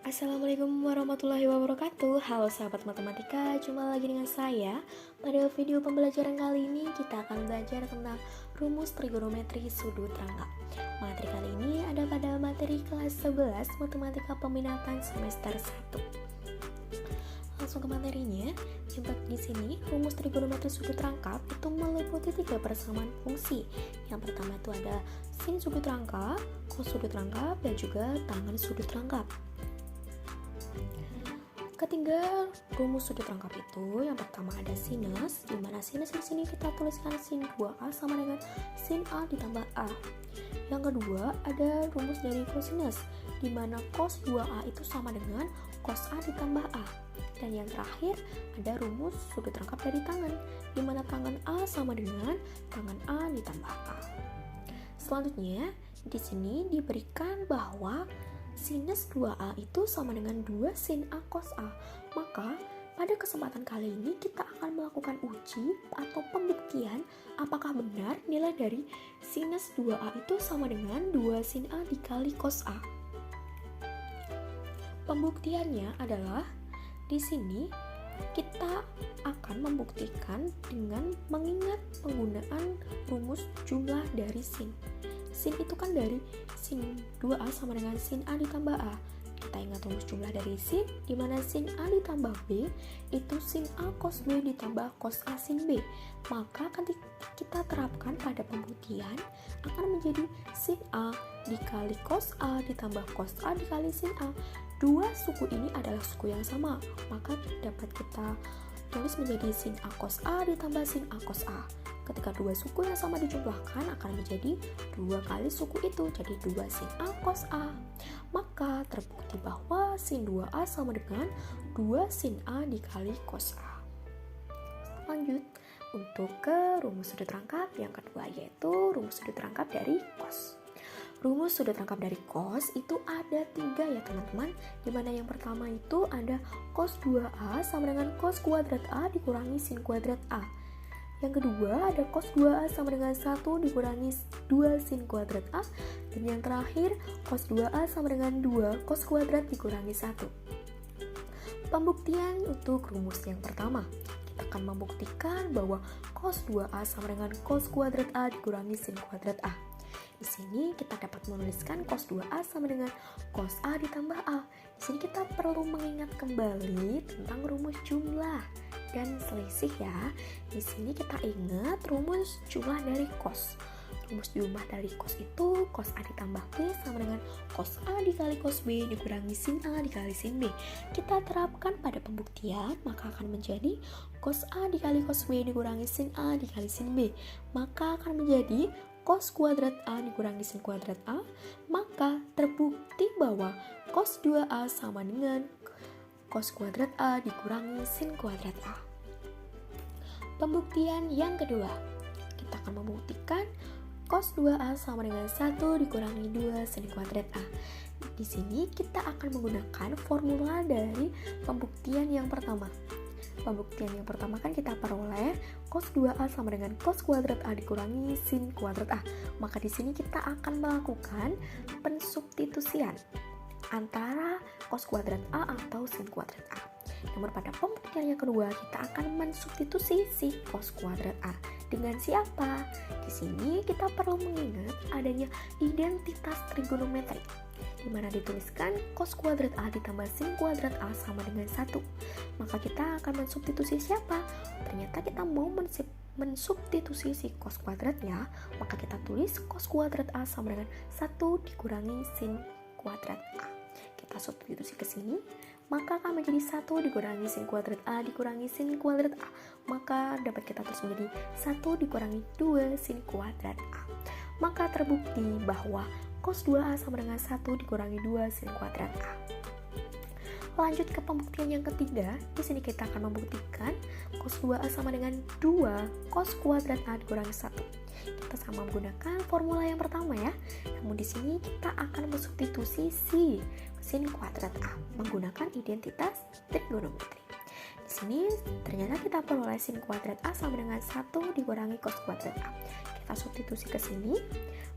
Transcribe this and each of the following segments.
Assalamualaikum warahmatullahi wabarakatuh. Halo sahabat matematika, jumpa lagi dengan saya. Pada video pembelajaran kali ini kita akan belajar tentang rumus trigonometri sudut rangkap. Materi kali ini ada pada materi kelas 11 Matematika Peminatan semester 1. Langsung ke materinya. Di sini rumus trigonometri sudut rangkap itu meliputi 3 persamaan fungsi. Yang pertama itu ada sin sudut rangkap, cos sudut rangkap, dan juga tangen sudut rangkap. Ketiga rumus sudut rangkap itu yang pertama ada sinus, di mana sinus di sini kita tuliskan sin 2a sama dengan sin a ditambah a. Yang kedua ada rumus dari kosinus, di mana cos 2a itu sama dengan cos a ditambah a. Dan yang terakhir ada rumus sudut rangkap dari tangen, di mana tangen a sama dengan tangen a ditambah a. Selanjutnya di sini diberikan bahwa sinus 2A itu sama dengan 2 sin A cos A. Maka pada kesempatan kali ini kita akan melakukan uji atau pembuktian apakah benar nilai dari sinus 2A itu sama dengan 2 sin A dikali cos A. Pembuktiannya adalah di sini kita akan membuktikan dengan mengingat penggunaan rumus jumlah dari sin. Sin itu kan dari sin 2A sama dengan sin A ditambah A. Kita ingat rumus jumlah dari sin, di mana sin A ditambah B itu sin A cos B ditambah cos A sin B. Maka ketika kita terapkan pada pembuktian akan menjadi sin A dikali cos A ditambah cos A dikali sin A. Dua suku ini adalah suku yang sama, maka dapat kita tulis menjadi sin A cos A ditambah sin A cos A. Ketika dua suku yang sama dijumlahkan akan menjadi 2 kali suku itu, jadi 2 sin A cos A. Maka terbukti bahwa sin 2A sama dengan 2 sin A dikali cos A. Lanjut untuk ke rumus sudut rangkap yang kedua, yaitu rumus sudut rangkap dari cos. Rumus sudut rangkap dari cos itu ada 3 ya teman-teman, dimana yang pertama itu ada cos 2A sama dengan cos kuadrat A dikurangi sin kuadrat A. Yang kedua ada cos 2A sama dengan 1 dikurangi 2 sin kuadrat A. Dan yang terakhir cos 2A sama dengan 2 cos kuadrat dikurangi 1. Pembuktian untuk rumus yang pertama, kita akan membuktikan bahwa cos 2A sama dengan cos kuadrat A dikurangi sin kuadrat A. Di sini kita dapat menuliskan cos 2A sama dengan cos A ditambah A. Di sini kita perlu mengingat kembali tentang rumus jumlah dan selisih ya. Di sini kita ingat rumus jumlah dari cos. Rumus jumlah dari cos itu cos A ditambah B sama dengan cos A dikali cos B dikurangi sin A dikali sin B. Kita terapkan pada pembuktian, maka akan menjadi cos A dikali cos B dikurangi sin A dikali sin B. Maka akan menjadi cos kuadrat A dikurangi sin kuadrat A. Maka terbukti bahwa cos 2A sama dengan cos kuadrat A dikurangi sin kuadrat A. Pembuktian yang kedua, kita akan membuktikan cos 2A sama dengan 1 dikurangi 2 sin kuadrat A. Di sini kita akan menggunakan formula dari pembuktian yang pertama. Pembuktian yang pertama kan kita peroleh cos 2A sama dengan cos kuadrat A dikurangi sin kuadrat A. Maka di sini kita akan melakukan pensubstitusian antara cos kuadrat A atau sin kuadrat A. Namun pada pembuktian yang kedua kita akan mensubstitusi si cos kuadrat A dengan siapa? Di sini kita perlu mengingat adanya identitas trigonometri, di mana dituliskan cos kuadrat A ditambah sin kuadrat A sama dengan 1. Maka kita akan mensubstitusi siapa? Ternyata kita mau mensubstitusi si cos kuadrat ya, maka kita tulis cos kuadrat A sama dengan 1 dikurangi sin kuadrat A. Kita substitusi ke sini, maka akan menjadi 1 dikurangi sin kuadrat A dikurangi sin kuadrat A. Maka dapat kita tulis menjadi 1 dikurangi 2 sin kuadrat A. Maka terbukti bahwa cos 2A sama dengan 1 dikurangi 2 sin kuadrat A. Lanjut ke pembuktian yang ketiga. Di sini kita akan membuktikan cos 2A sama dengan 2 cos kuadrat A dikurangi 1. Kita sama menggunakan formula yang pertama ya. Namun di sini kita akan mensubstitusi si sin kuadrat A menggunakan identitas trigonometri. Di sini ternyata kita peroleh sin kuadrat A sama dengan 1 dikurangi cos kuadrat A. kita substitusi ke sini,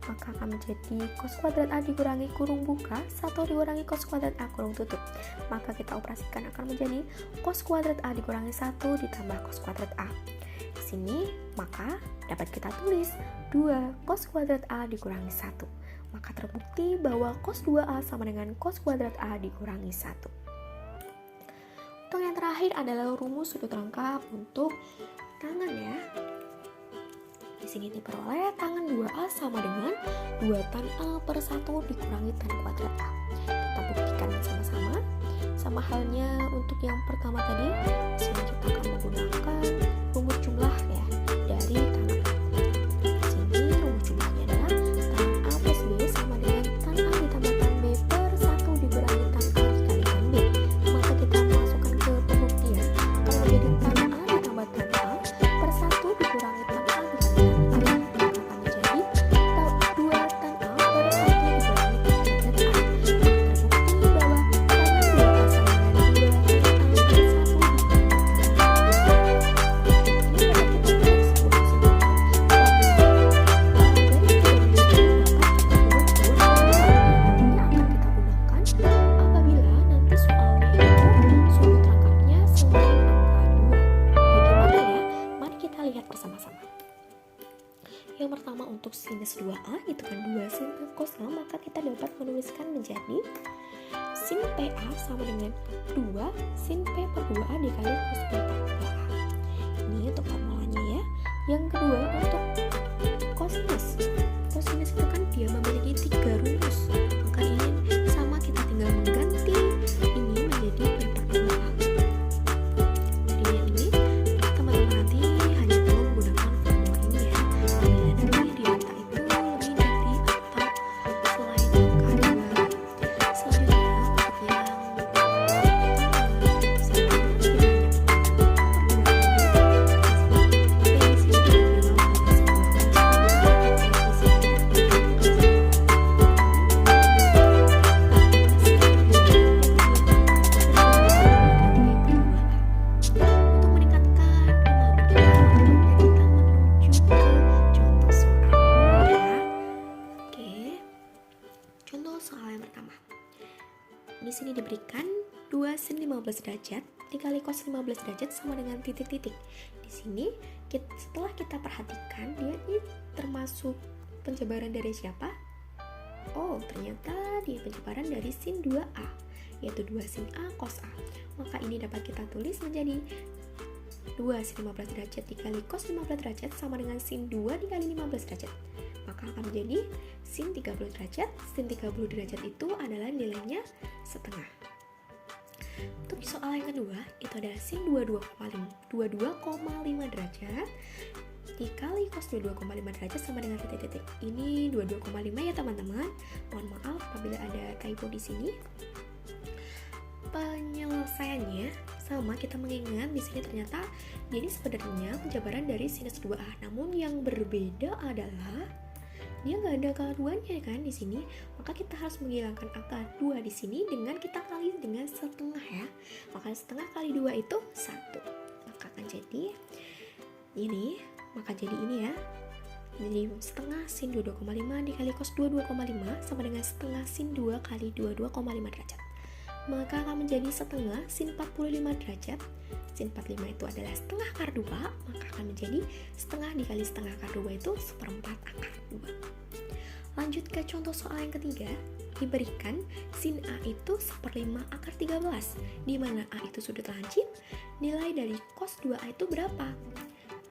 maka akan menjadi cos kuadrat A dikurangi kurung buka 1 dikurangi cos kuadrat A kurung tutup. Maka kita operasikan akan menjadi cos kuadrat A dikurangi 1 ditambah cos kuadrat A. Di sini maka dapat kita tulis 2 cos kuadrat A dikurangi 1. Maka terbukti bahwa cos 2A sama dengan cos kuadrat A dikurangi 1. Untuk yang terakhir adalah rumus sudut rangkap untuk tangan ya. Di sini diperoleh tangan 2A sama dengan 2 tan A per 1 dikurangi tan kuadrat A. Kita buktikan sama-sama. Sama halnya untuk yang pertama tadi, di sini kita akan menggunakan rumus jumlah ya dari tangan A. Di sini rumus jumlahnya adalah tan A plus B sama dengan tan A ditambah tan B per 1 dikurangi tan A dikali tan B. Maka kita masukkan ke pembuktian akan menjadi tan A ditambah tan A per 1 dikurangi tan A dikali yang pertama untuk sinus 2A itu kan 2 sin cos A, maka kita dapat menuliskan menjadi sin PA sama dengan 2 sin P per 2A dikali cos P per 2A. Ini untuk formulanya ya. Yang kedua untuk cosinus. Cosinus itu kan dia memiliki 3 rumus. Maka ini sama, kita tinggal mengganti ini menjadi P per 2A. Jadinya ini teman-teman nanti hanya perlu menggunakan formula ini ya. Di sini diberikan 2 sin 15 derajat dikali cos 15 derajat sama dengan titik-titik. Di sini setelah kita perhatikan dia ini termasuk penjebaran dari siapa? Oh, ternyata dia penjebaran dari sin 2A, yaitu 2 sin A cos A. Maka ini dapat kita tulis menjadi 2 sin 15 derajat dikali cos 15 derajat sama dengan sin 2 dikali 15 derajat. Maka akan menjadi sin 30 derajat. Sin 30 derajat itu adalah nilainya setengah. Untuk soal yang kedua, itu adalah sin 22,5 derajat dikali cos 22,5 derajat sama dengan titik-titik. Ini 22,5 ya teman-teman. Mohon maaf apabila ada typo di sini. Penyelesaiannya sama, kita mengingat di sini ternyata jadi sebenarnya penjabaran dari sinus 2A. Namun yang berbeda adalah dia nggak ada keduanya kan di sini, maka kita harus menghilangkan angka 2 di sini dengan kita kali dengan setengah ya. Maka setengah kali 2 itu 1. Maka akan jadi ini, ya. Jadi setengah sin 22,5 dikali cos 22,5 sama dengan setengah sin 2 kali 22,5 derajat. Maka akan menjadi setengah sin 45 derajat. Sin 45 itu adalah setengah akar 2, maka akan menjadi setengah dikali setengah akar 2 itu seperempat akar 2. Lanjut ke contoh soal yang ketiga, diberikan sin A itu 1/5 akar 13, di mana A itu sudut lancip, nilai dari cos 2A itu berapa?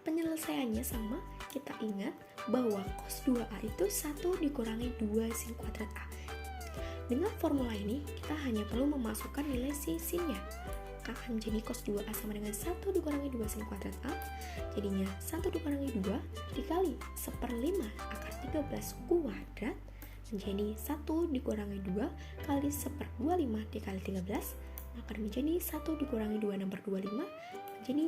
Penyelesaiannya sama, kita ingat bahwa cos 2A itu 1 dikurangi 2 sin kuadrat A. Dengan formula ini, kita hanya perlu memasukkan nilai sin-nya. Maka akan menjadi cos 2A sama dengan 1 dikurangi 2 sin kuadrat A. Jadinya 1 dikurangi 2 dikali 1/5 akar 13 kuadrat menjadi 1 dikurangi 2 kali 1/25 dikali 13. Maka menjadi 1 dikurangi 2/25 menjadi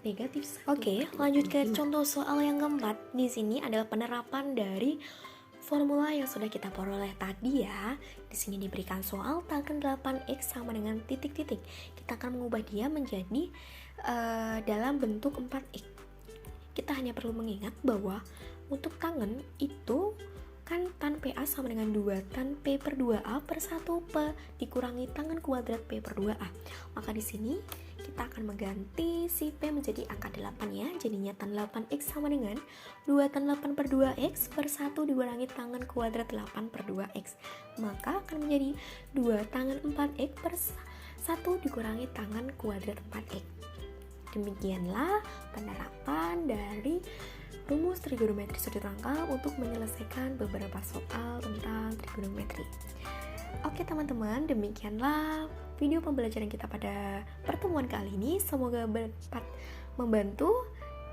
negatif 1. Oke, lanjut ke contoh soal yang keempat. Di sini adalah penerapan dari formula yang sudah kita peroleh tadi ya. Di sini diberikan soal tangen 8x sama dengan titik-titik. Kita akan mengubah dia menjadi dalam bentuk 4x. Kita hanya perlu mengingat bahwa untuk tangen itu kan tan PA sama dengan 2 tan P per 2A per 1 P dikurangi tangen kuadrat P per 2A. Maka di sini kita akan mengganti si P menjadi angka 8 ya. Jadinya tan 8X sama dengan 2 tan 8 per 2X per 1 dikurangi tangen kuadrat 8 per 2X. Maka akan menjadi 2 tangen 4X per 1 dikurangi tangen kuadrat 4X. Demikianlah penerapan dari rumus trigonometri sudut rangka untuk menyelesaikan beberapa soal tentang trigonometri. Oke teman-teman, demikianlah video pembelajaran kita pada pertemuan kali ini. Semoga dapat membantu.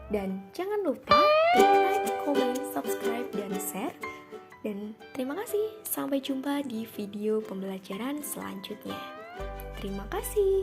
Dan jangan lupa like, comment, subscribe, dan share. Dan terima kasih. Sampai jumpa di video pembelajaran selanjutnya. Terima kasih.